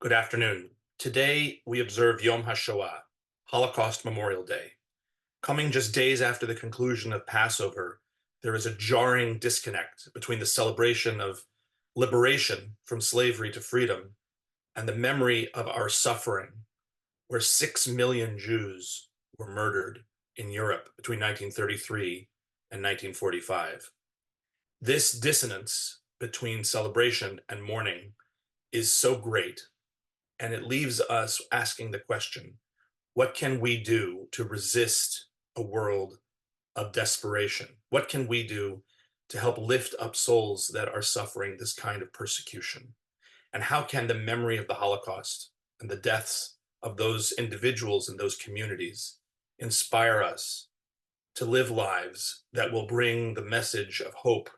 Good afternoon. Today, we observe Yom HaShoah, Holocaust Memorial Day. Coming just days after the conclusion of Passover, there is a jarring disconnect between the celebration of liberation from slavery to freedom and the memory of our suffering, where 6 million Jews were murdered in Europe between 1933 and 1945. This dissonance between celebration and mourning is so great, and it leaves us asking the question, what can we do to resist a world of desperation? What can we do to help lift up souls that are suffering this kind of persecution? And how can the memory of the Holocaust and the deaths of those individuals and those communities inspire us to live lives that will bring the message of hope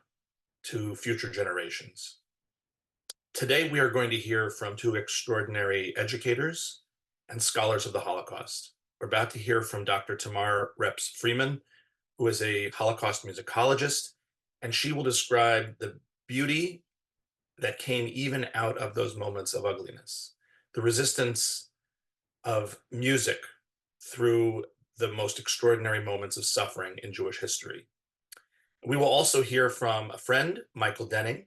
to future generations? Today, we are going to hear from two extraordinary educators and scholars of the Holocaust. We're about to hear from Dr. Tamara Reps Freeman, who is a Holocaust musicologist, and she will describe the beauty that came even out of those moments of ugliness, the resistance of music through the most extraordinary moments of suffering in Jewish history. We will also hear from a friend, Michael Denning,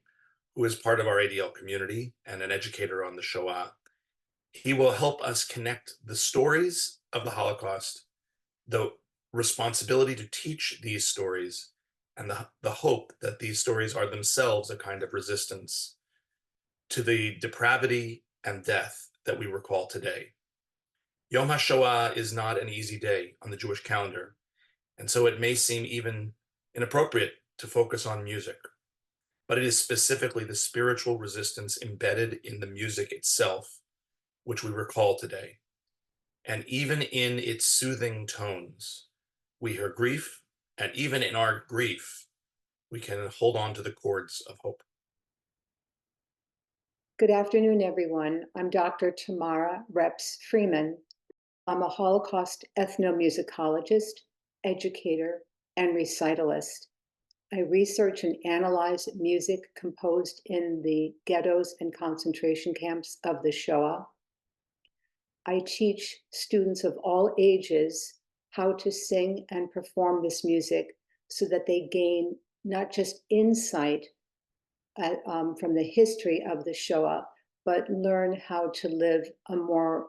who is part of our ADL community and an educator on the Shoah. He will help us connect the stories of the Holocaust, the responsibility to teach these stories, and the hope that these stories are themselves a kind of resistance to the depravity and death that we recall today. Yom HaShoah is not an easy day on the Jewish calendar, and so it may seem even inappropriate to focus on music, but it is specifically the spiritual resistance embedded in the music itself which we recall today. And even in its soothing tones, we hear grief, and even in our grief, we can hold on to the chords of hope. Good afternoon, everyone. I'm Dr. Tamara Reps Freeman. I'm a Holocaust ethnomusicologist, educator, and recitalist. I research and analyze music composed in the ghettos and concentration camps of the Shoah. I teach students of all ages how to sing and perform this music so that they gain not just insight from the history of the Shoah, but learn how to live a more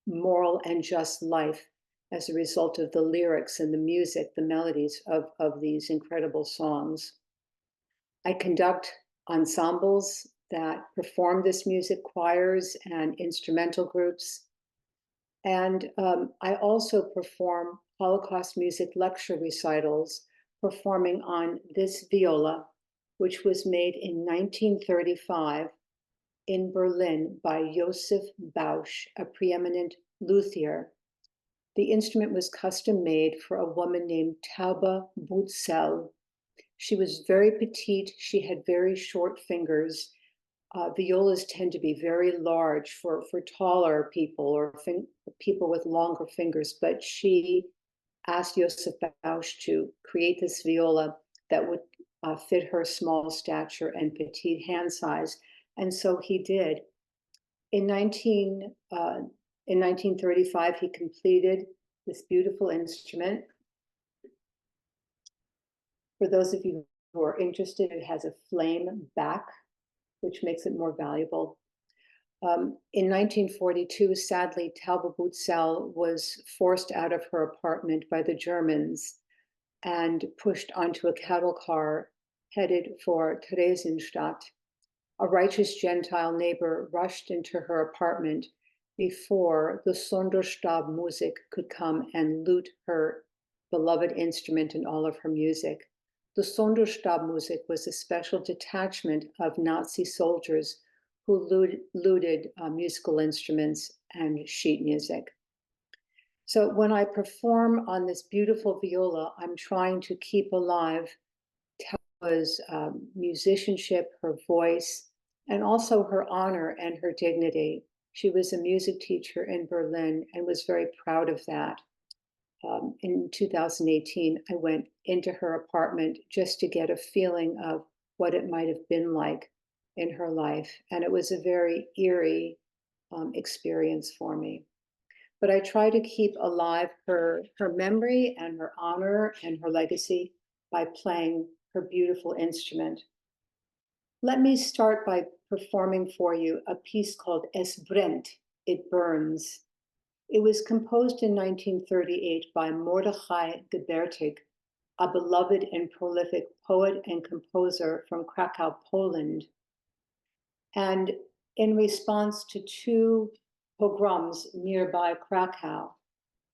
moral and just life as a result of the lyrics and the music, the melodies of these incredible songs. I conduct ensembles that perform this music, choirs and instrumental groups. And I also perform Holocaust music lecture recitals, performing on this viola, which was made in 1935 in Berlin by Joseph Bausch, a preeminent luthier. The instrument was custom made for a woman named Taube Butzel. She was very petite. She had very short fingers. Violas tend to be very large for taller people or people with longer fingers, but she asked Joseph Bausch to create this viola that would fit her small stature and petite hand size. And so he did. In 1935, he completed this beautiful instrument. For those of you who are interested, it has a flame back, which makes it more valuable. In 1942, sadly, Taube Butzel was forced out of her apartment by the Germans and pushed onto a cattle car headed for Theresienstadt. A righteous Gentile neighbor rushed into her apartment before the Sonderstabmusik could come and loot her beloved instrument and all of her music. The Sonderstabmusik was a special detachment of Nazi soldiers who looted musical instruments and sheet music. So when I perform on this beautiful viola, I'm trying to keep alive Taube's musicianship, her voice, and also her honor and her dignity. She was a music teacher in Berlin and was very proud of that. In 2018, I went into her apartment just to get a feeling of what it might have been like in her life. And it was a very eerie experience for me. But I try to keep alive her memory and her honor and her legacy by playing her beautiful instrument. Let me start by performing for you a piece called Es brennt, It Burns. It was composed in 1938 by Mordechai Gebertig, a beloved and prolific poet and composer from Krakow, Poland. And in response to two pogroms nearby Krakow,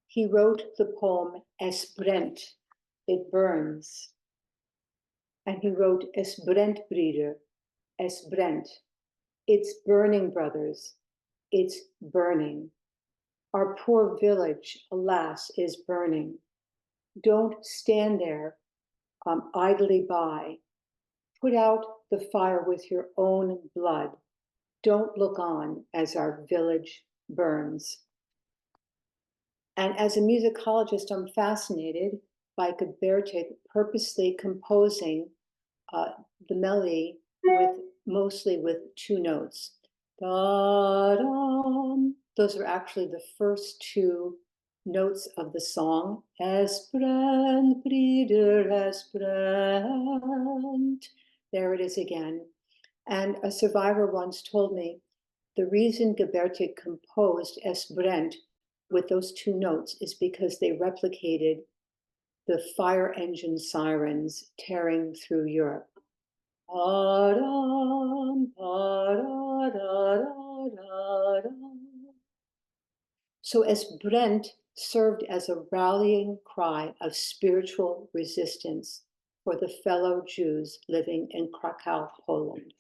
he wrote the poem Es brennt, It Burns. And he wrote Es brennt, Brüder, Es brennt. It's burning, brothers, it's burning. Our poor village, alas, is burning. Don't stand there idly by. Put out the fire with your own blood. Don't look on as our village burns. And as a musicologist, I'm fascinated by Gebertig purposely composing the melody mostly with two notes. Da-dum. Those are actually the first two notes of the song. Es brennt, Brüder, es brennt. There it is again. And a survivor once told me the reason Gebertig composed Es brennt with those two notes is because they replicated the fire engine sirens tearing through Europe. So Es brennt served as a rallying cry of spiritual resistance for the fellow Jews living in Krakow, Poland.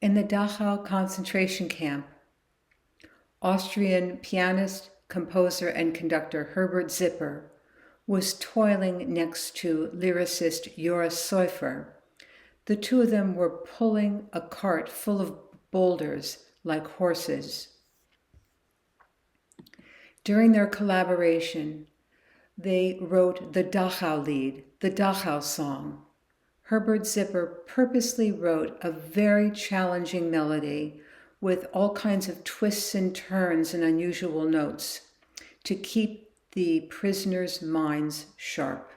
In the Dachau concentration camp, Austrian pianist, composer, and conductor Herbert Zipper was toiling next to lyricist Joris Seufer. The two of them were pulling a cart full of boulders like horses. During their collaboration, they wrote the Dachau Lied, the Dachau song. Herbert Zipper purposely wrote a very challenging melody with all kinds of twists and turns and unusual notes to keep the prisoners' minds sharp.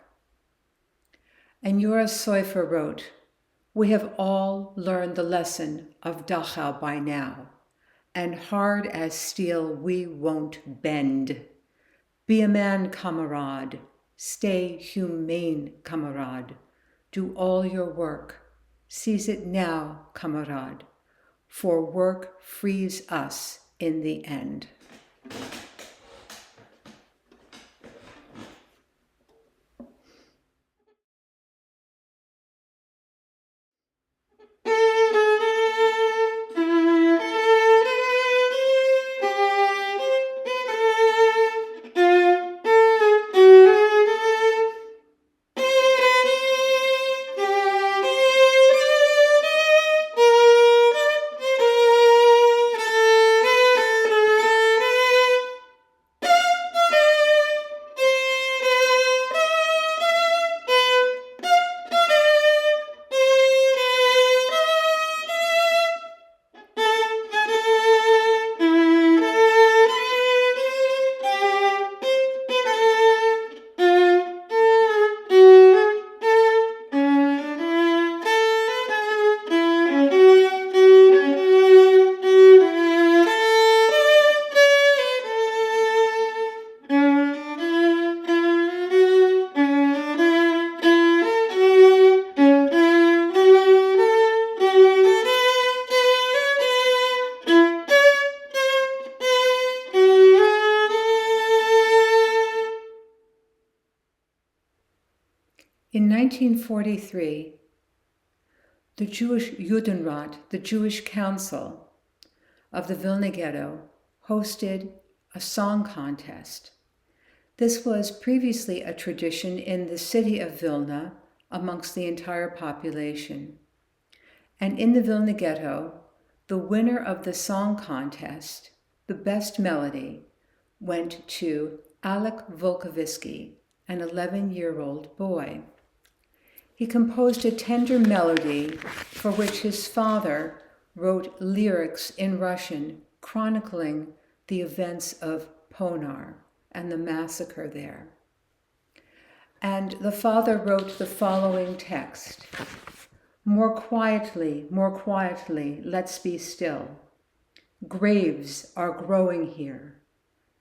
And Joris Seufer wrote, "We have all learned the lesson of Dachau by now, and hard as steel we won't bend. Be a man, comrade. Stay humane, comrade. Do all your work. Seize it now, comrade, for work frees us in the end." In 1943, the Jewish Judenrat, the Jewish Council of the Vilna Ghetto, hosted a song contest. This was previously a tradition in the city of Vilna amongst the entire population. And in the Vilna Ghetto, the winner of the song contest, the best melody, went to Alek Volkovitsky, an 11-year-old boy. He composed a tender melody for which his father wrote lyrics in Russian chronicling the events of Ponar and the massacre there. And the father wrote the following text: more quietly, let's be still. Graves are growing here.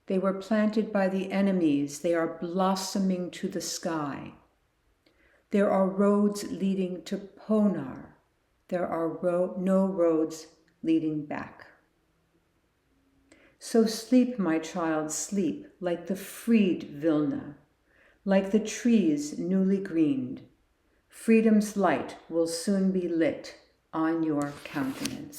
They were planted by the enemies. They are blossoming to the sky. There are roads leading to Ponar. There are no roads leading back. So sleep, my child, sleep, like the freed Vilna, like the trees newly greened. Freedom's light will soon be lit on your countenance.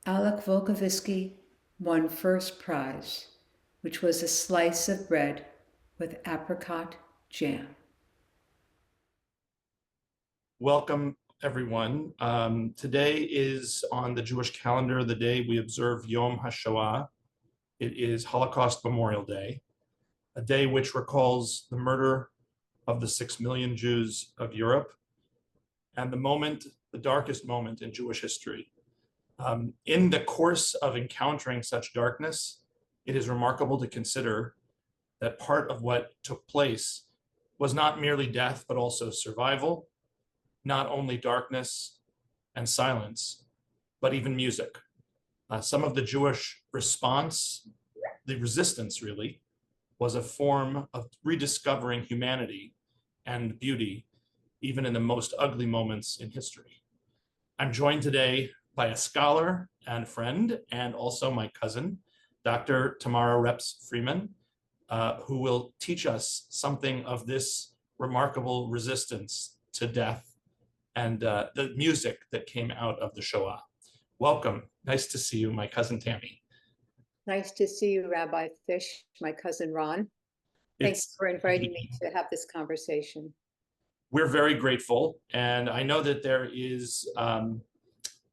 Alek Volkovitsky won first prize, which was a slice of bread with apricot jam. Welcome, everyone. Today is on the Jewish calendar, the day we observe Yom HaShoah. It is Holocaust Memorial Day, a day which recalls the murder of the 6 million Jews of Europe and the darkest moment in Jewish history. In the course of encountering such darkness, it is remarkable to consider that part of what took place was not merely death, but also survival, not only darkness and silence, but even music. Some of the Jewish response, the resistance really, was a form of rediscovering humanity and beauty, even in the most ugly moments in history. I'm joined today by a scholar and friend, and also my cousin, Dr. Tamara Reps Freeman, who will teach us something of this remarkable resistance to death and the music that came out of the Shoah. Welcome. Nice to see you, my cousin Tammy. Nice to see you, Rabbi Fish, my cousin Ron. Thanks for inviting me to have this conversation. We're very grateful. And I know that there is,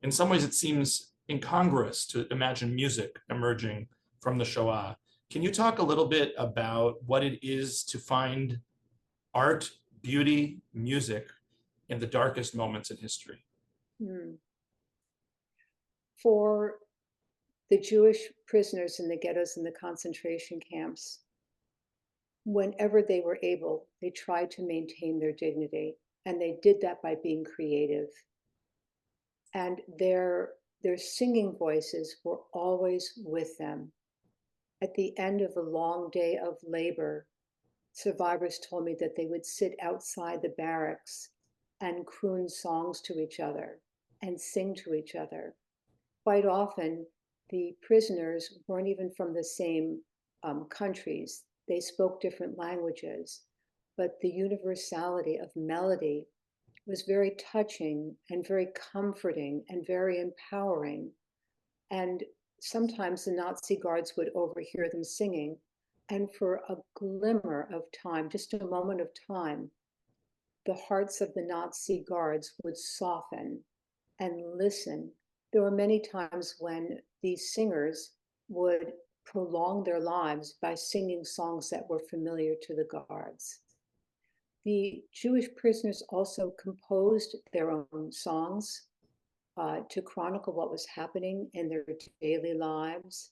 in some ways, it seems incongruous to imagine music emerging from the Shoah. Can you talk a little bit about what it is to find art, beauty, music in the darkest moments in history? For the Jewish prisoners in the ghettos and the concentration camps, whenever they were able, they tried to maintain their dignity, and they did that by being creative. And their singing voices were always with them. At the end of a long day of labor, survivors told me that they would sit outside the barracks and croon songs to each other and sing to each other. Quite often, the prisoners weren't even from the same countries. They spoke different languages, but the universality of melody was very touching and very comforting and very empowering. And sometimes the Nazi guards would overhear them singing, and for a glimmer of time, just a moment of time, the hearts of the Nazi guards would soften and listen. There were many times when these singers would prolong their lives by singing songs that were familiar to the guards. The Jewish prisoners also composed their own songs to chronicle what was happening in their daily lives.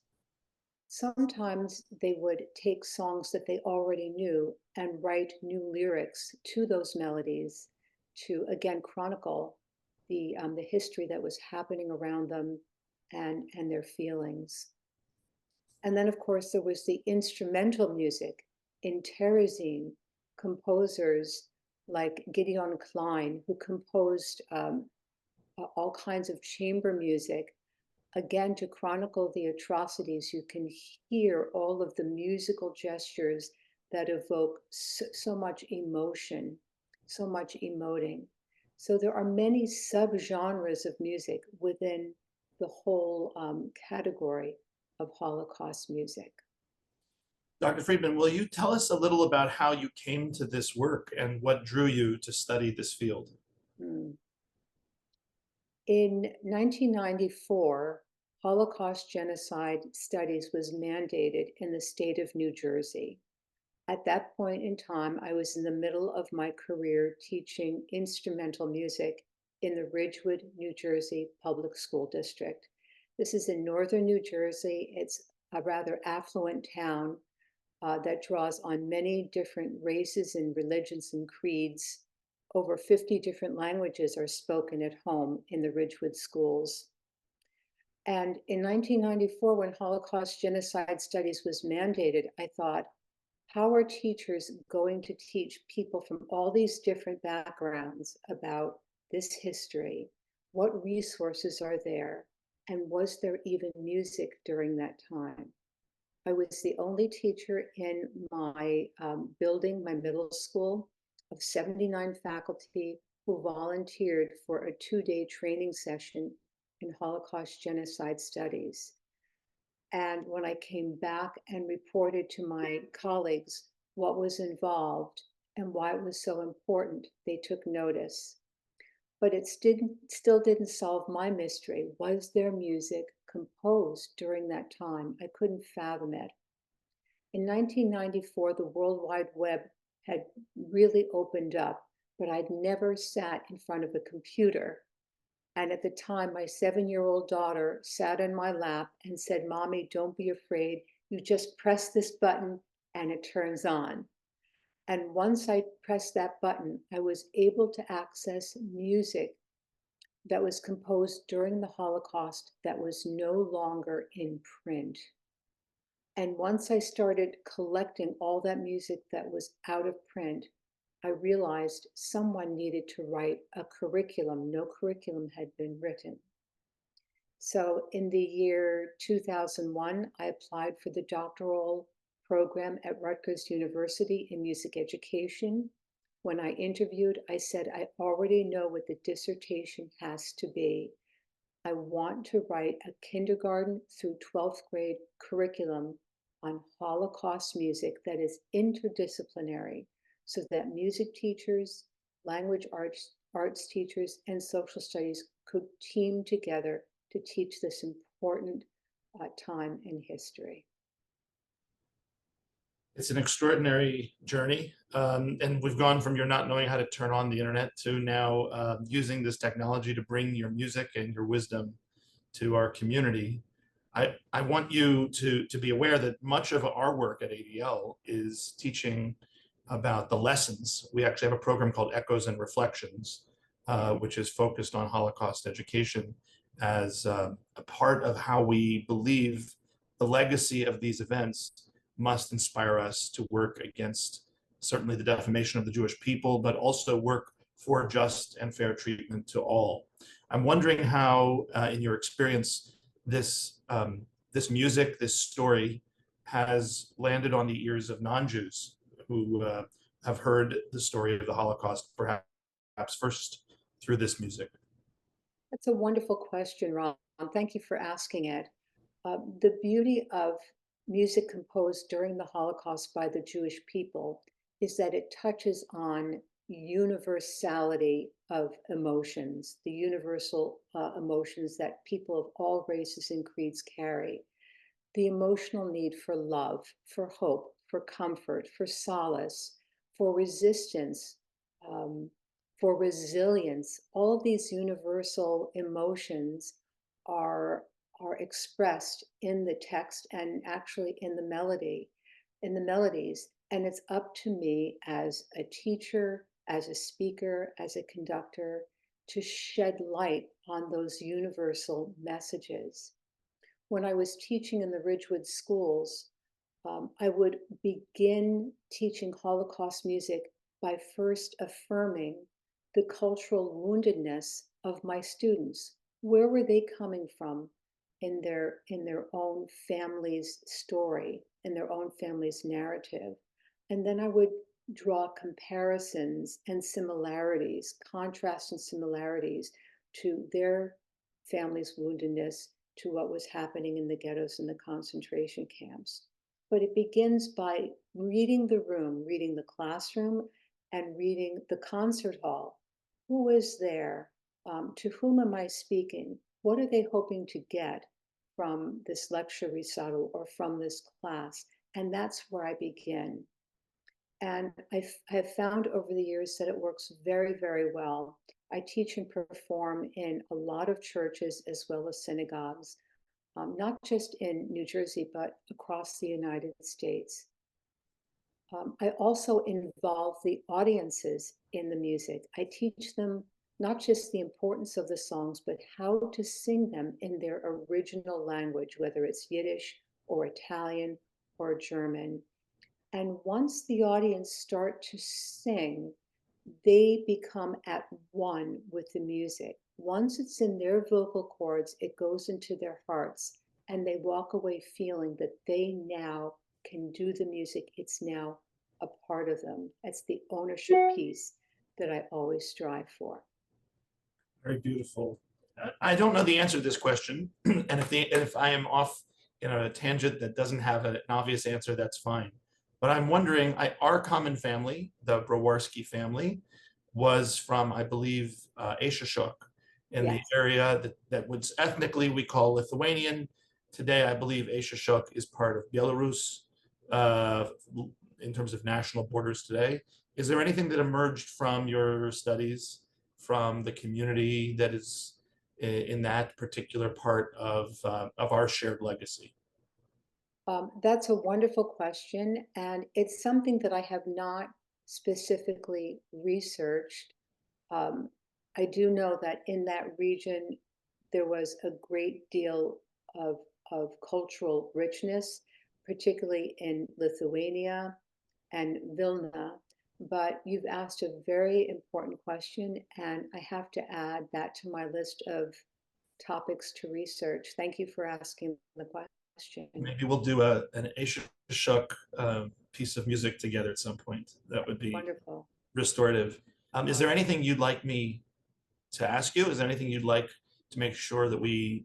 Sometimes they would take songs that they already knew and write new lyrics to those melodies to again chronicle the history that was happening around them and their feelings. And then, of course, there was the instrumental music in Terezin, composers like Gideon Klein, who composed all kinds of chamber music, again, to chronicle the atrocities. You can hear all of the musical gestures that evoke so much emotion, so much emoting. So there are many subgenres of music within the whole category of Holocaust music. Dr. Friedman, will you tell us a little about how you came to this work and what drew you to study this field? Hmm. In 1994, Holocaust genocide studies was mandated in the state of New Jersey. At that point in time, I was in the middle of my career teaching instrumental music in the Ridgewood, New Jersey Public School District. This is in northern New Jersey. It's a rather affluent town that draws on many different races and religions and creeds. Over 50 different languages are spoken at home in the Ridgewood schools. And in 1994, when Holocaust genocide studies was mandated, I thought, how are teachers going to teach people from all these different backgrounds about this history? What resources are there? And was there even music during that time? I was the only teacher in my building, my middle school, of 79 faculty who volunteered for a 2-day training session in Holocaust genocide studies. And when I came back and reported to my colleagues what was involved and why it was so important, they took notice. But it still didn't solve my mystery. Was there music composed during that time? I couldn't fathom it. In 1994, the World Wide Web had really opened up, but I'd never sat in front of a computer. And at the time, my 7-year-old daughter sat in my lap and said, "Mommy, don't be afraid. You just press this button and it turns on." And once I pressed that button, I was able to access music that was composed during the Holocaust that was no longer in print. And once I started collecting all that music that was out of print, I realized someone needed to write a curriculum. No curriculum had been written. So in the year 2001, I applied for the doctoral program at Rutgers University in music education. When I interviewed, I said, I already know what the dissertation has to be. I want to write a kindergarten through 12th grade curriculum on Holocaust music that is interdisciplinary so that music teachers, language arts teachers, and social studies could team together to teach this important time in history. It's an extraordinary journey. And we've gone from your not knowing how to turn on the internet to now using this technology to bring your music and your wisdom to our community. I want you to be aware that much of our work at ADL is teaching about the lessons. We actually have a program called Echoes and Reflections, which is focused on Holocaust education as a part of how we believe the legacy of these events must inspire us to work against certainly the defamation of the Jewish people, but also work for just and fair treatment to all. I'm wondering how, in your experience, this music, this story, has landed on the ears of non-Jews who have heard the story of the Holocaust, perhaps first through this music. That's a wonderful question, Ron. Thank you for asking it. The beauty of music composed during the Holocaust by the Jewish people is that it touches on universality of emotions, the universal emotions that people of all races and creeds carry. The emotional need for love, for hope, for comfort, for solace, for resistance, um, for resilience. All these universal emotions are are expressed in the text and actually in the melody, in the melodies. And it's up to me as a teacher, as a speaker, as a conductor, to shed light on those universal messages. When I was teaching in the Ridgewood schools, I would begin teaching Holocaust music by first affirming the cultural woundedness of my students. Where were they coming from in their own family's story, in their own family's narrative? And then I would draw comparisons and similarities, contrasts and similarities to their family's woundedness, to what was happening in the ghettos and the concentration camps. But it begins by reading the room, reading the classroom, and reading the concert hall. Who is there? To whom am I speaking? What are they hoping to get from this lecture recital or from this class? And that's where I begin. And have found over the years that it works very, very well. I teach and perform in a lot of churches as well as synagogues, not just in New Jersey, but across the United States. I also involve the audiences in the music. I teach them not just the importance of the songs, but how to sing them in their original language, whether it's Yiddish or Italian or German. And once the audience start to sing, they become at one with the music. Once it's in their vocal cords, it goes into their hearts, and they walk away feeling that they now can do the music. It's now a part of them. That's the ownership piece that I always strive for. Very beautiful. I don't know the answer to this question, and if I am off in a tangent that doesn't have an obvious answer, that's fine. But I'm wondering, our common family, the Brawarski family, was from, I believe, Shuk in the Yes. area that would ethnically we call Lithuanian. Today, I believe Shuk is part of Belarus uh, in terms of national borders today. Is there anything that emerged from your studies, from the community that is in that particular part of our shared legacy? That's a wonderful question, and it's something that I have not specifically researched. Um, I do know that in that region, there was a great deal of, of cultural richness, particularly in Lithuania and Vilna. But you've asked a very important question, and I have to add that to my list of topics to research. Thank you for asking the question. Maybe we'll do an Shuk piece of music together at some point. That would be Wonderful. restorative. Is there anything you'd like me to ask you? Is there anything you'd like to make sure that we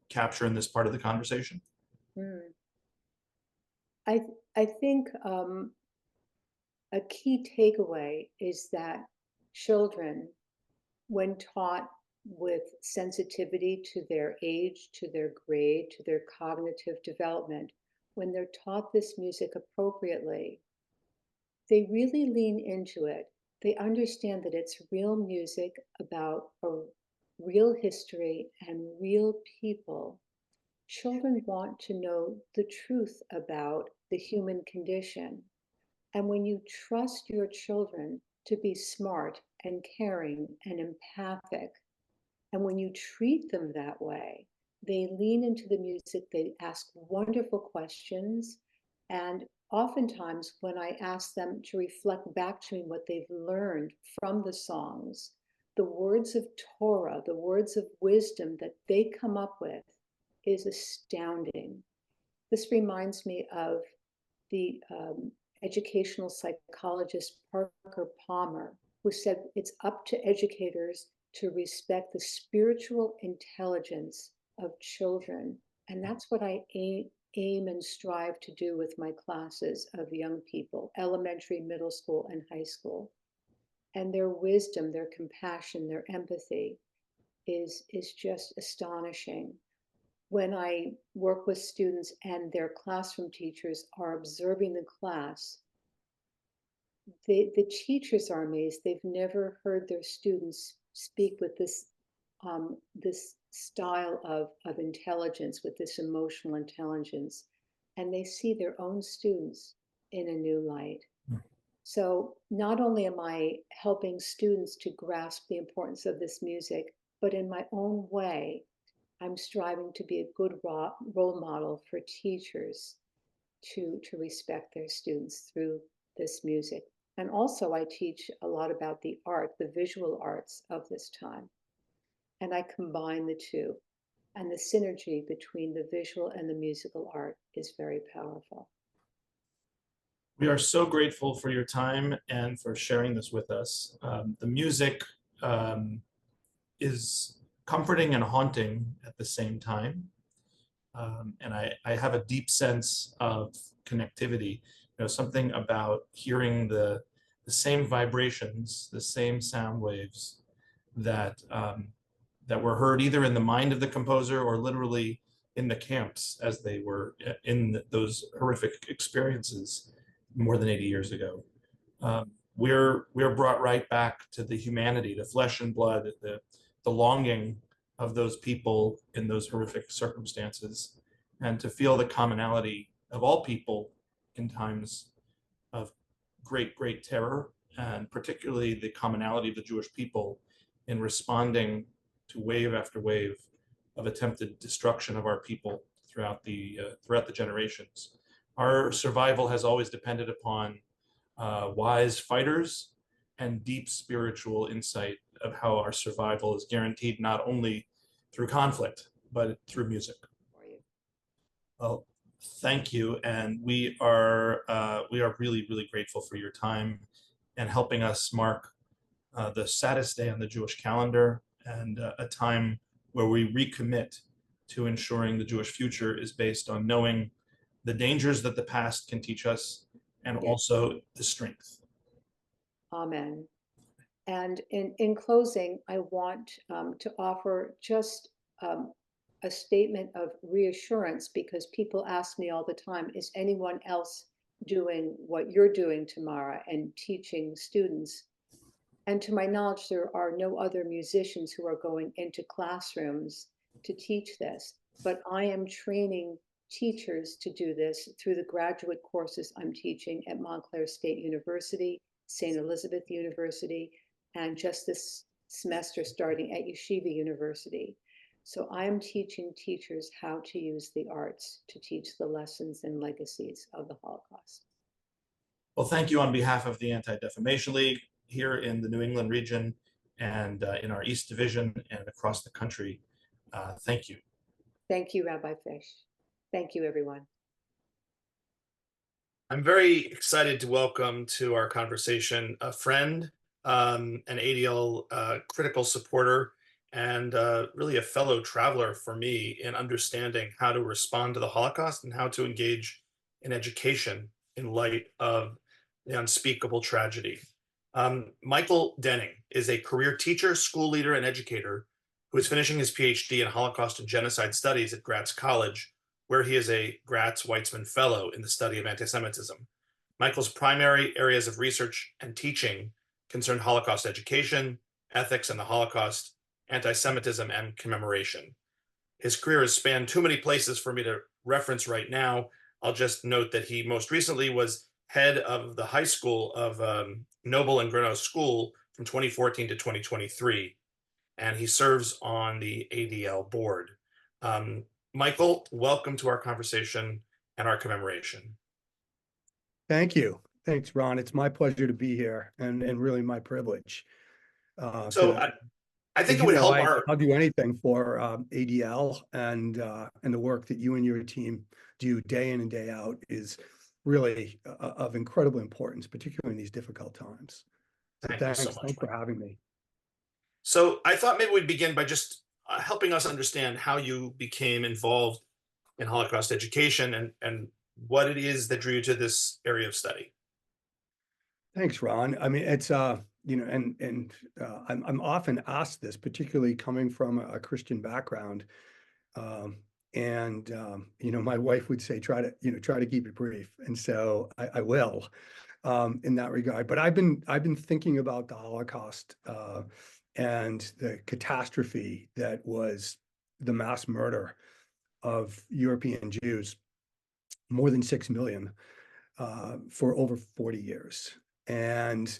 capture in this part of the conversation? Hmm. I I think a key takeaway is that children, when taught with sensitivity to their age, to their grade, to their cognitive development, when they're taught this music appropriately, they really lean into it. They understand that it's real music about a real history and real people. Children want to know the truth about the human condition. And when you trust your children to be smart and caring and empathic, and when you treat them that way, they lean into the music, they ask wonderful questions, and oftentimes when I ask them to reflect back to me what they've learned from the songs, the words of Torah, the words of wisdom that they come up with is astounding. This reminds me of the educational psychologist Parker Palmer, who said it's up to educators to respect the spiritual intelligence of children. And that's what I aim and strive to do with my classes of young people, elementary, middle school, and high school. And their wisdom, their compassion, their empathy is just astonishing. When I work with students and their classroom teachers are observing the class, the teachers are amazed. They've never heard their students speak with this style of intelligence, with this emotional intelligence, and they see their own students in a new light. So not only am I helping students to grasp the importance of this music, but in my own way, I'm striving to be a good role model for teachers to respect their students through this music. And also I teach a lot about the art, the visual arts of this time. And I combine the two. And the synergy between the visual and the musical art is very powerful. We are so grateful for your time and for sharing this with us. The music is comforting and haunting at the same time. And I have a deep sense of connectivity, something about hearing the same vibrations, the same sound waves that that were heard either in the mind of the composer or literally in the camps as they were in those horrific experiences more than 80 years ago. We're brought right back to the humanity, the flesh and blood, the longing of those people in those horrific circumstances, and to feel the commonality of all people in times of great terror, and particularly the commonality of the Jewish people in responding to wave after wave of attempted destruction of our people throughout the generations. Our survival has always depended upon wise fighters and deep spiritual insight of how our survival is guaranteed not only through conflict, but through music. Well, thank you. And we are really grateful for your time and helping us mark the saddest day on the Jewish calendar, and a time where we recommit to ensuring the Jewish future is based on knowing the dangers that the past can teach us, and also the strength. Amen. And in closing, I want to offer just a statement of reassurance, because people ask me all the time, is anyone else doing what you're doing, Tamara, and teaching students? And to my knowledge, there are no other musicians who are going into classrooms to teach this, but I am training teachers to do this through the graduate courses I'm teaching at Montclair State University, St. Elizabeth University, and just this semester starting at Yeshiva University. So I am teaching teachers how to use the arts to teach the lessons and legacies of the Holocaust. Well, thank you on behalf of the Anti-Defamation League here in the New England region and in our East Division and across the country. Thank you. Thank you, Rabbi Fish. Thank you, everyone. I'm very excited to welcome to our conversation a friend, an ADL critical supporter, and really a fellow traveler for me in understanding how to respond to the Holocaust and how to engage in education in light of the unspeakable tragedy. Michael Denning is a career teacher, school leader, and educator who is finishing his PhD in Holocaust and Genocide Studies at Gratz College, where he is a Gratz Weizmann Fellow in the study of antisemitism. Michael's primary areas of research and teaching concern Holocaust education, ethics and the Holocaust, antisemitism, and commemoration. His career has spanned too many places for me to reference right now. I'll just note that he most recently was head of the high school of Noble and Greenough School from 2014 to 2023, and he serves on the ADL board. Michael, welcome to our conversation and our commemoration. Thank you. Thanks, Ron. It's my pleasure to be here and really my privilege. So To, I think as it you would know, help our I'll do anything for ADL and the work that you and your team do day in and day out is really of incredible importance, particularly in these difficult times. So Thank you so thanks much, for Mike. having me. So I thought maybe we'd begin by just helping us understand how you became involved in Holocaust education and what it is that drew you to this area of study. Thanks, Ron. I mean, it's I'm often asked this, particularly coming from a Christian background. Um, my wife would say, try to keep it brief. And so I will, in that regard. But I've been thinking about the Holocaust, and the catastrophe that was the mass murder of European Jews, more than 6 million, for over 40 years. And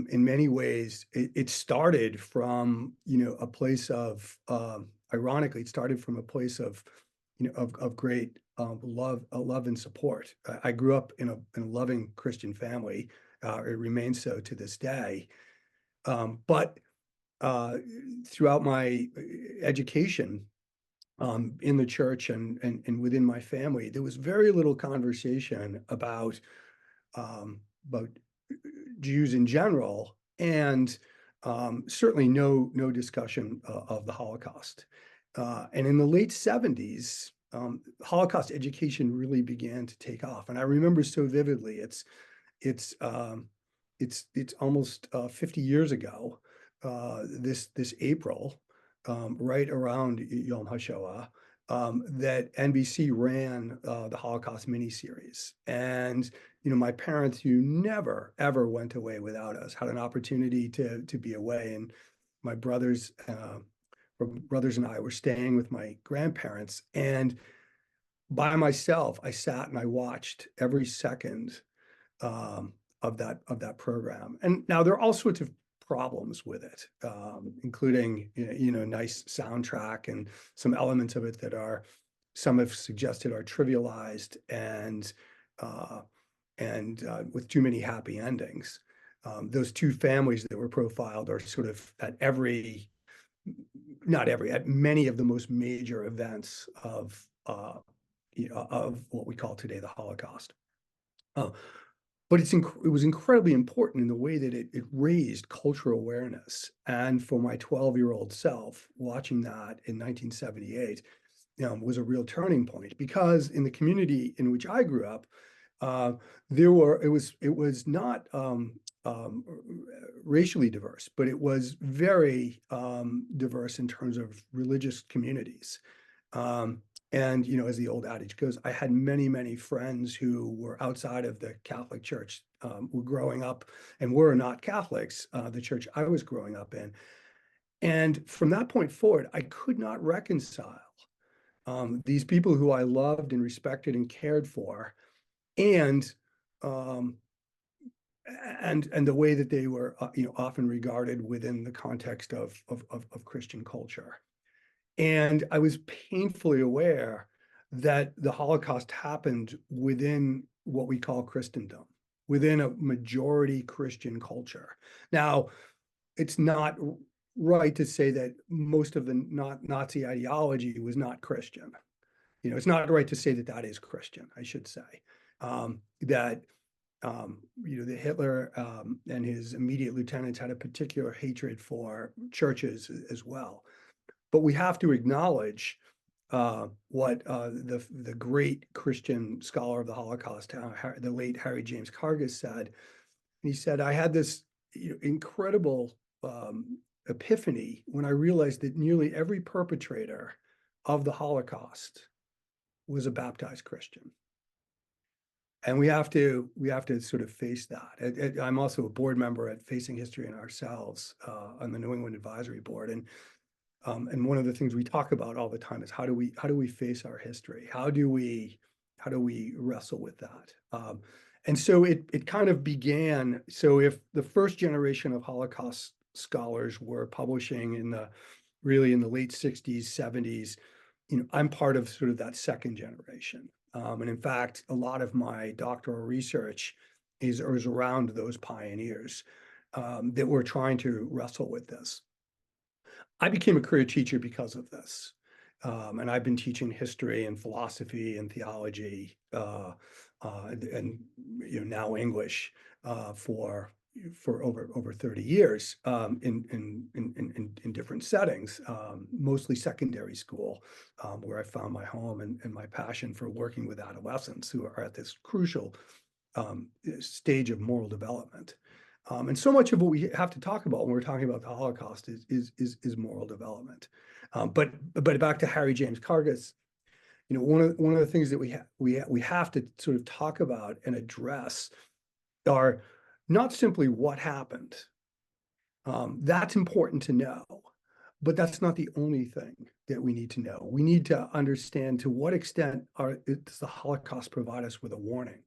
in many ways, it started from, a place of, ironically, it started from a place of, of great love and support. I grew up in a loving Christian family. It remains so to this day. But throughout my education, in the church and within my family, there was very little conversation about Jews in general, and certainly no discussion of the Holocaust. And in the late 70s, Holocaust education really began to take off. And I remember so vividly, it's um, it's almost 50 years ago, this April, right around Yom HaShoah, that NBC ran the Holocaust miniseries. And my parents, who never ever went away without us, had an opportunity to be away. And my brothers and I were staying with my grandparents, and by myself, I sat and I watched every second, um, of that program. And now there are all sorts of problems with it, including nice soundtrack and some elements of it that are, some have suggested, are trivialized uh, and with too many happy endings. Those two families that were profiled are sort of at not every, at many of the most major events of what we call today the Holocaust. Uh, but it was incredibly important in the way that it raised cultural awareness. And for my 12-year-old self, watching that in 1978 was a real turning point, because in the community in which I grew up, uh, it was not um, racially diverse, but it was very diverse in terms of religious communities. Um, and, as the old adage goes, I had many, many friends who were outside of the Catholic Church, were growing up and were not Catholics, the church I was growing up in. And from that point forward, I could not reconcile these people who I loved and respected and cared for, and um, and the way that they were, often regarded within the context of Christian culture. And I was painfully aware that the Holocaust happened within what we call Christendom, within a majority Christian culture. Now, it's not right to say that most of the Nazi ideology was not Christian. It's not right to say that that is Christian, I should say. That that Hitler and his immediate lieutenants had a particular hatred for churches as well. But we have to acknowledge what the great Christian scholar of the Holocaust, the late Harry James Karges, said. He said, "I had this incredible epiphany when I realized that nearly every perpetrator of the Holocaust was a baptized Christian." And we have to sort of face that. I'm also a board member at Facing History and Ourselves, on the New England Advisory Board, and one of the things we talk about all the time is how do we face our history? How do we wrestle with that? And so it kind of began. So if the first generation of Holocaust scholars were publishing really in the late 60s, 70s, I'm part of sort of that second generation. And in fact, a lot of my doctoral research is around those pioneers that were trying to wrestle with this. I became a career teacher because of this. And I've been teaching history and philosophy and theology and now English for over 30 years in different settings, mostly secondary school, where I found my home and my passion for working with adolescents who are at this crucial stage of moral development. And so much of what we have to talk about when we're talking about the Holocaust is moral development. But back to Harry James Kargas, one of the things that we have to sort of talk about and address are not simply what happened. That's important to know, but that's not the only thing that we need to know. We need to understand to what extent does the Holocaust provide us with a warning,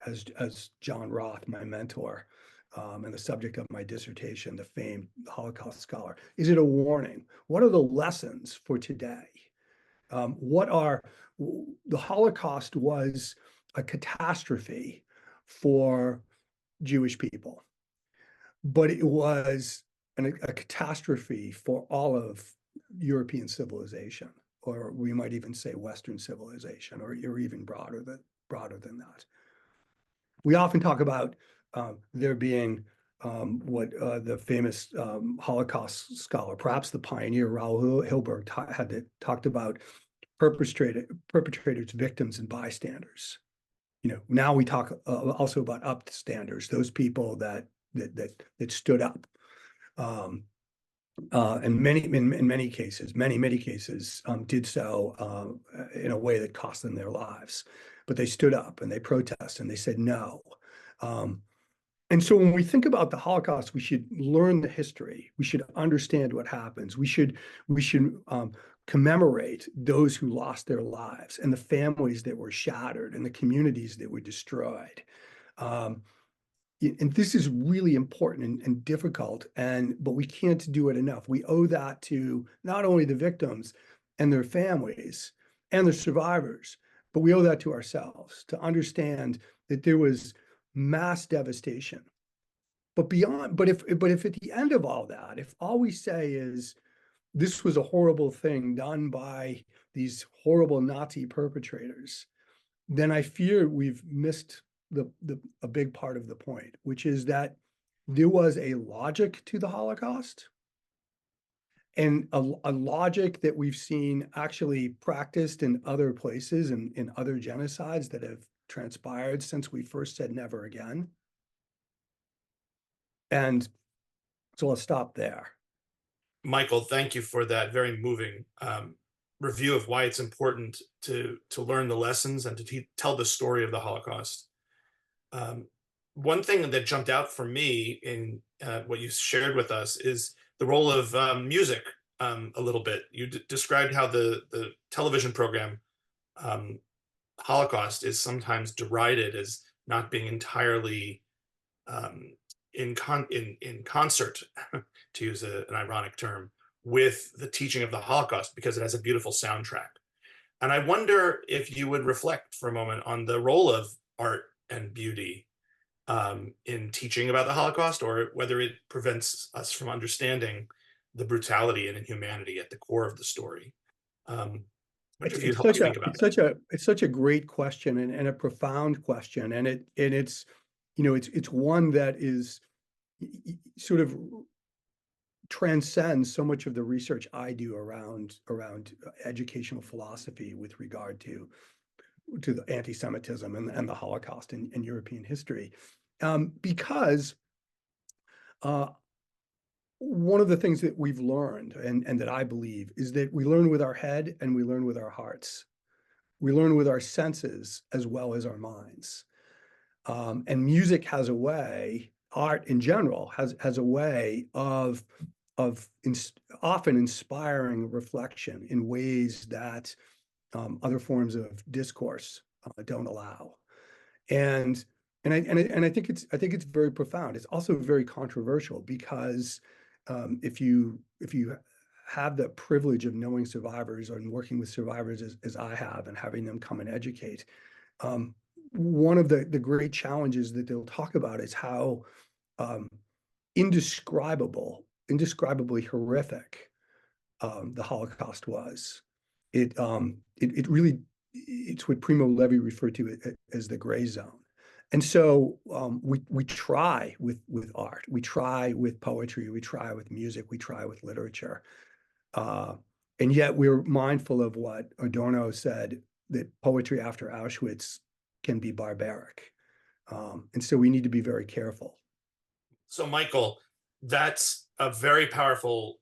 as John Roth, my mentor, and the subject of my dissertation, the famed Holocaust scholar. Is it a warning? What are the lessons for today? The Holocaust was a catastrophe for Jewish people, but it was a catastrophe for all of European civilization, or we might even say Western civilization, or even broader than that. We often talk about there being what the famous Holocaust scholar, perhaps the pioneer Raoul Hilberg, talked about perpetrators, victims, and bystanders. Now we talk also about upstanders, those people that stood up. And in many cases did so in a way that cost them their lives. But they stood up and they protested and they said no. And so when we think about the Holocaust, we should learn the history. We should understand what happens. We should commemorate those who lost their lives and the families that were shattered and the communities that were destroyed. And this is really important and difficult, but we can't do it enough. We owe that to not only the victims and their families and the survivors, but we owe that to ourselves to understand that there was mass devastation. But if at the end of all that, if all we say is this was a horrible thing done by these horrible Nazi perpetrators, then I fear we've missed a big part of the point, which is that there was a logic to the Holocaust, and a logic that we've seen actually practiced in other places and in other genocides that have transpired since we first said never again. And so I'll stop there. Michael, thank you for that very moving review of why it's important to learn the lessons and to tell the story of the Holocaust. One thing that jumped out for me in what you shared with us is the role of music a little bit. You described how the television program Holocaust is sometimes derided as not being entirely in concert, to use an ironic term, with the teaching of the Holocaust because it has a beautiful soundtrack. And I wonder if you would reflect for a moment on the role of art and beauty in teaching about the Holocaust, or whether it prevents us from understanding the brutality and inhumanity at the core of the story. It's such a great question and a profound question, and it's one that is sort of transcends so much of the research I do around educational philosophy with regard to the anti-Semitism and the Holocaust in European history, because one of the things that we've learned and that I believe is that we learn with our head and we learn with our hearts. We learn with our senses as well as our minds. And music has a way, art in general has a way of often inspiring reflection in ways that other forms of discourse don't allow. And I think it's very profound. It's also very controversial because if you have the privilege of knowing survivors and working with survivors as I have, and having them come and educate, one of the great challenges that they'll talk about is how indescribably horrific the Holocaust was. It really, it's what Primo Levi referred to as the gray zone. And so we try with art, we try with poetry, we try with music, we try with literature. And yet we're mindful of what Adorno said, that poetry after Auschwitz can be barbaric. And so we need to be very careful. So, Michael, that's a very powerful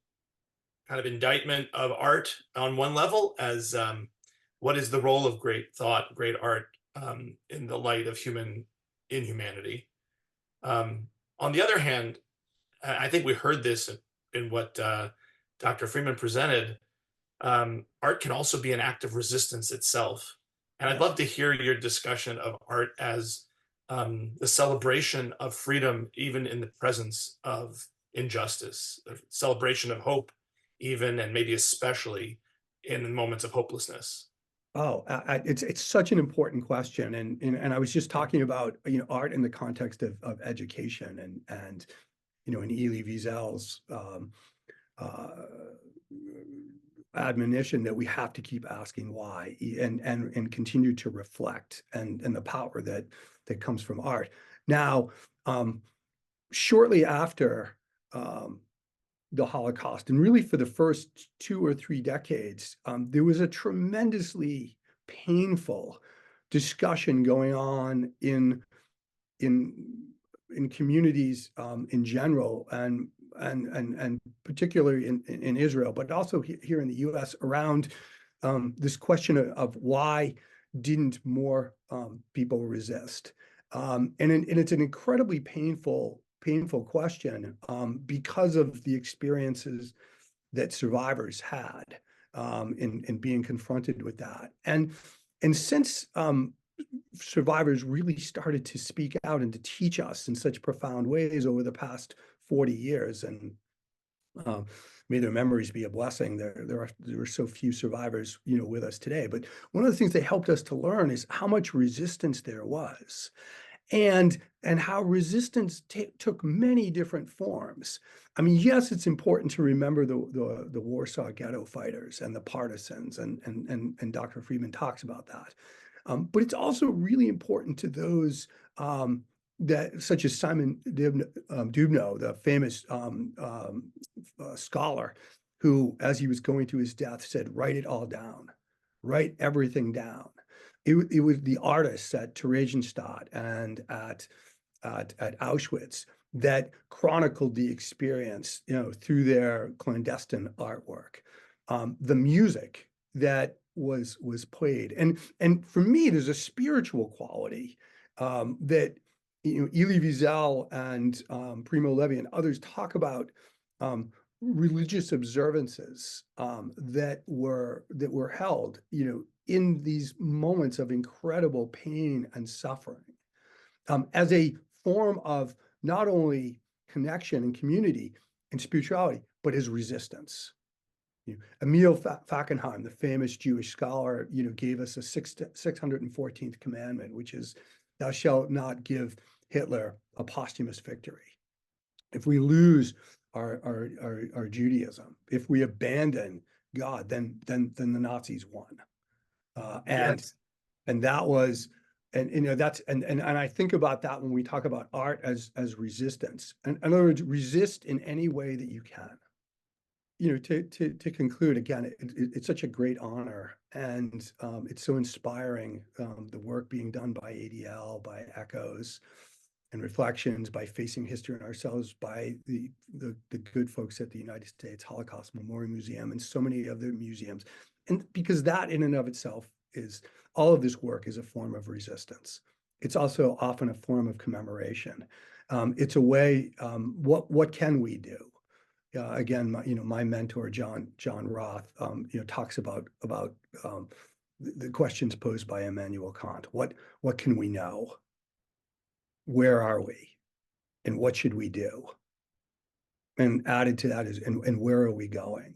kind of indictment of art on one level, as what is the role of great thought, great art in the light of human inhumanity. On the other hand, I think we heard this in what Dr. Freeman presented. Art can also be an act of resistance itself. And I'd love to hear your discussion of art as the celebration of freedom, even in the presence of injustice, the celebration of hope, even and maybe especially in moments of hopelessness. Oh, it's such an important question, and I was just talking about art in the context of education, and in Elie Wiesel's admonition that we have to keep asking why, and continue to reflect, and the power that comes from art. Now, shortly after the Holocaust, and really for the first 2 or 3 decades, there was a tremendously painful discussion going on in communities in general, and particularly in Israel, but also here in the U.S. around this question of why didn't more people resist, and it's an incredibly painful question, because of the experiences that survivors had in being confronted with that. And since survivors really started to speak out and to teach us in such profound ways over the past 40 years, and may their memories be a blessing. There are so few survivors, with us today. But one of the things they helped us to learn is how much resistance there was, and how resistance took many different forms. I mean, yes, it's important to remember the Warsaw Ghetto fighters and the partisans, and Dr. Freeman talks about that. But it's also really important to those that, such as Simon Dubno, the famous scholar, who, as he was going to his death, said, "Write it all down, write everything down." It was the artists at Theresienstadt and at Auschwitz that chronicled the experience, through their clandestine artwork. The music that was played, and for me, there's a spiritual quality that Elie Wiesel and Primo Levi and others talk about. Religious observances that were held, in these moments of incredible pain and suffering, as a form of not only connection and community and spirituality, but as resistance. Emil Fackenheim, the famous Jewish scholar, gave us a 614th commandment, which is, "Thou shalt not give Hitler a posthumous victory." If we lose our Judaism, if we abandon God, then the Nazis won. Yes. And that was, and that's, and I think about that when we talk about art as resistance. And in other words, resist in any way that you can. To conclude, again, it's such a great honor, and it's so inspiring, the work being done by ADL, by Echoes and Reflections, by Facing History and Ourselves, by the good folks at the United States Holocaust Memorial Museum, and so many other museums. And because that in and of itself is, all of this work is a form of resistance. It's also often a form of commemoration. It's a way, what can we do? Again, my mentor, John Roth, talks about the questions posed by Immanuel Kant. What can we know? Where are we? And what should we do? And added to that is, and where are we going?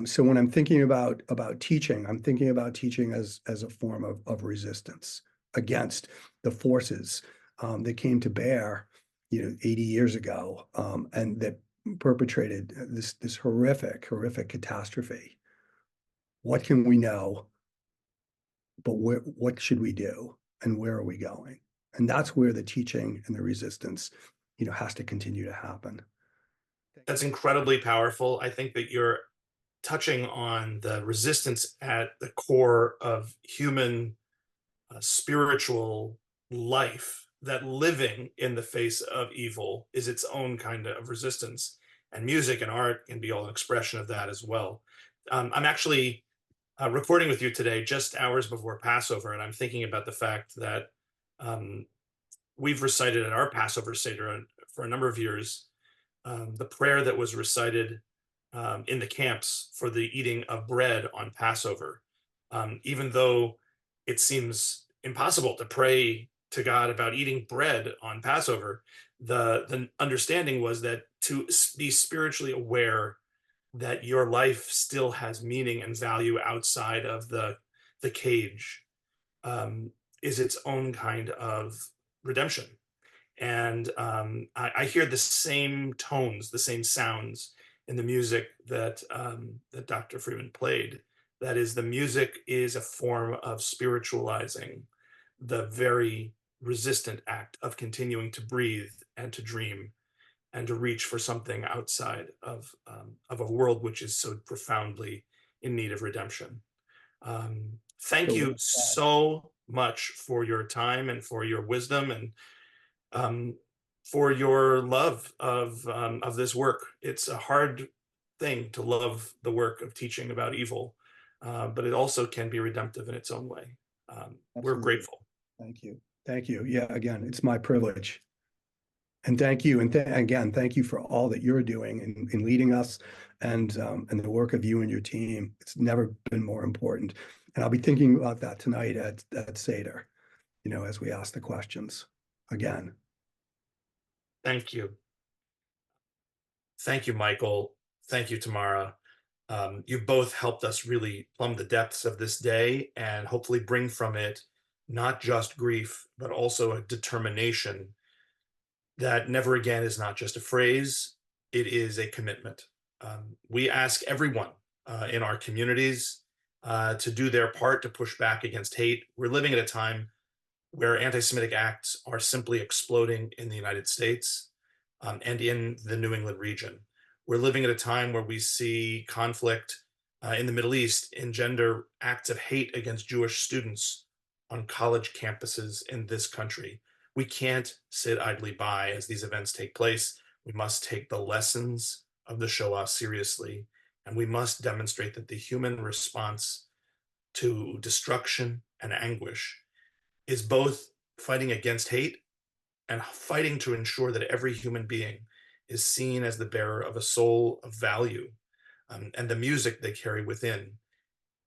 So when I'm thinking about teaching, I'm thinking about teaching as a form of resistance against the forces that came to bear, 80 years ago, and that perpetrated this horrific catastrophe. What can we know? But what should we do, and where are we going? And that's where the teaching and the resistance, has to continue to happen. That's incredibly powerful. I think that you're touching on the resistance at the core of human spiritual life, that living in the face of evil is its own kind of resistance. And music and art can be all an expression of that as well. I'm actually recording with you today just hours before Passover, and I'm thinking about the fact that um, we've recited at our Passover Seder for a number of years the prayer that was recited in the camps for the eating of bread on Passover. Even though it seems impossible to pray to God about eating bread on Passover, the understanding was that to be spiritually aware that your life still has meaning and value outside of the cage um, is its own kind of redemption. And I hear the same tones, the same sounds in the music that Dr. Freeman played. That is, the music is a form of spiritualizing the very resistant act of continuing to breathe and to dream and to reach for something outside of a world which is so profoundly in need of redemption. Thank So you well said. so much for your time and for your wisdom and um, for your love of this work. It's a hard thing to love the work of teaching about evil, but it also can be redemptive in its own way. We're Absolutely. grateful. Thank you. Thank you. Yeah, again, it's my privilege. And thank you. And again, thank you for all that you're doing in leading us and the work of you and your team. It's never been more important. And I'll be thinking about that tonight at Seder, as we ask the questions again. Thank you. Thank you, Michael. Thank you, Tamara. You both helped us really plumb the depths of this day and hopefully bring from it not just grief, but also a determination that never again is not just a phrase, it is a commitment. We ask everyone in our communities to do their part to push back against hate. We're living at a time where anti-Semitic acts are simply exploding in the United States and in the New England region. We're living at a time where we see conflict in the Middle East engender acts of hate against Jewish students on college campuses in this country. We can't sit idly by as these events take place. We must take the lessons of the Shoah seriously, and we must demonstrate that the human response to destruction and anguish is both fighting against hate and fighting to ensure that every human being is seen as the bearer of a soul of value. And the music they carry within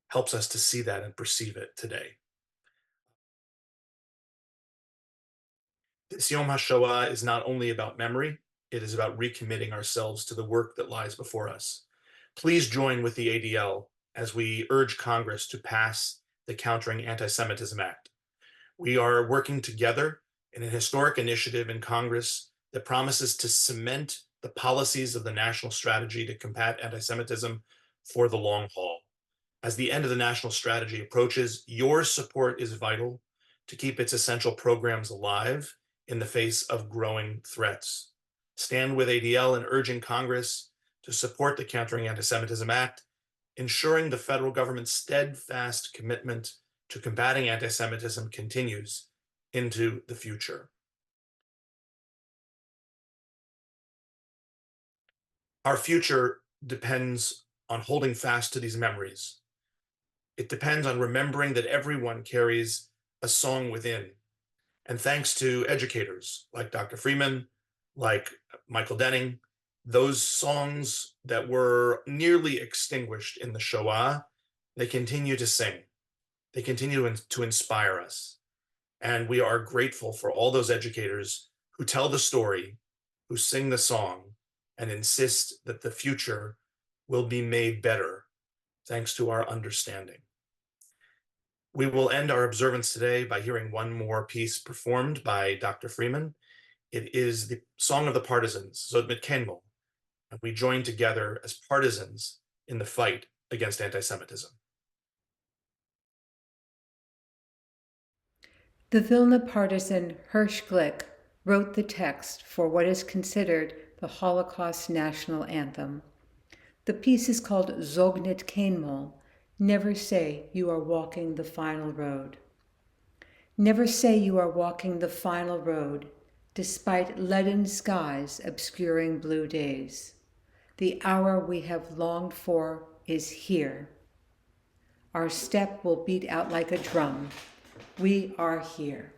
helps us to see that and perceive it today. This Yom HaShoah is not only about memory, it is about recommitting ourselves to the work that lies before us. Please join with the ADL as we urge Congress to pass the Countering Antisemitism Act. We are working together in a historic initiative in Congress that promises to cement the policies of the national strategy to combat anti-Semitism for the long haul. As the end of the national strategy approaches, your support is vital to keep its essential programs alive in the face of growing threats. Stand with ADL in urging Congress to support the Countering Antisemitism Act, ensuring the federal government's steadfast commitment to combating anti-Semitism continues into the future. Our future depends on holding fast to these memories. It depends on remembering that everyone carries a song within. And thanks to educators like Dr. Freeman, like Michael Denning, those songs that were nearly extinguished in the Shoah, they continue to sing. They continue to inspire us. And we are grateful for all those educators who tell the story, who sing the song, and insist that the future will be made better thanks to our understanding. We will end our observance today by hearing one more piece performed by Dr. Freeman. It is the Song of the Partisans, Zod mit Kenmo, and we join together as partisans in the fight against anti-Semitism. The Vilna partisan Hirsch Glick wrote the text for what is considered the Holocaust national anthem. The piece is called Zognit Kainmol, Never Say You Are Walking the Final Road. Never say you are walking the final road, despite leaden skies obscuring blue days. The hour we have longed for is here. Our step will beat out like a drum. We are here.